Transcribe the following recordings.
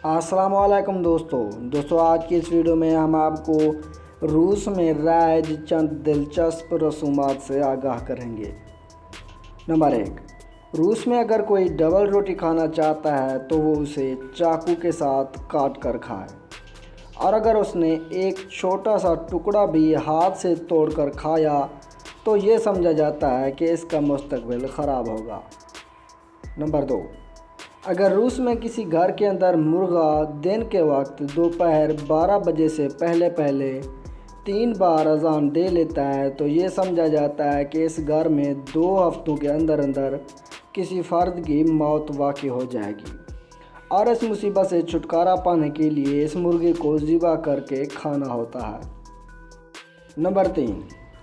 अस्सलाम वालेकुम दोस्तों आज की इस वीडियो में हम आपको रूस में राइज चंद दिलचस्प रसूमात से आगाह करेंगे। नंबर 1, रूस में अगर कोई डबल रोटी खाना चाहता है तो वो उसे चाकू के साथ काट कर खाए, और अगर उसने एक छोटा सा टुकड़ा भी हाथ से तोड़कर खाया तो ये समझा जाता है कि इसका मुस्तकबिल ख़राब होगा। नंबर 2, अगर रूस में किसी घर के अंदर मुर्गा दिन के वक्त दोपहर 12 बजे से पहले 3 बार अजान दे लेता है तो ये समझा जाता है कि इस घर में 2 हफ्तों के अंदर किसी फ़र्द की मौत वाक़ई हो जाएगी, और इस मुसीबत से छुटकारा पाने के लिए इस मुर्गे को ज़िबा करके खाना होता है। नंबर 3,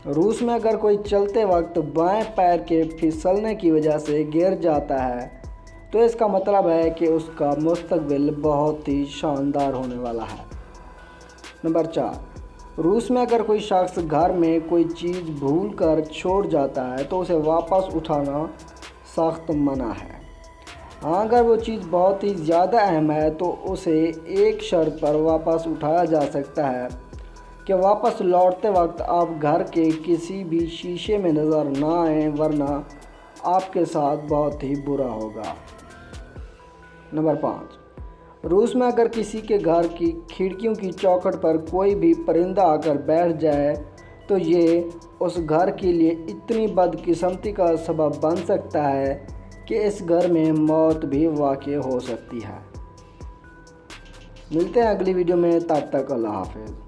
रूस में अगर कोई चलते वक्त बाएं पैर के फिसलने की वजह से गिर जाता है तो इसका मतलब है कि उसका मुस्तकबिल बहुत ही शानदार होने वाला है। नंबर 4, रूस में अगर कोई शख्स घर में कोई चीज़ भूल कर छोड़ जाता है तो उसे वापस उठाना सख्त मना है। हाँ, अगर वो चीज़ बहुत ही ज़्यादा अहम है तो उसे एक शर्त पर वापस उठाया जा सकता है कि वापस लौटते वक्त आप घर के किसी भी शीशे में नज़र ना आएँ, वरना आपके साथ बहुत ही बुरा होगा। नंबर 5, रूस में अगर किसी के घर की खिड़कियों की चौखट पर कोई भी परिंदा आकर बैठ जाए तो ये उस घर के लिए इतनी बदकिस्मती का सबब बन सकता है कि इस घर में मौत भी वाक़ई हो सकती है। मिलते हैं अगली वीडियो में, तब तक अल्लाह हाफ़िज़।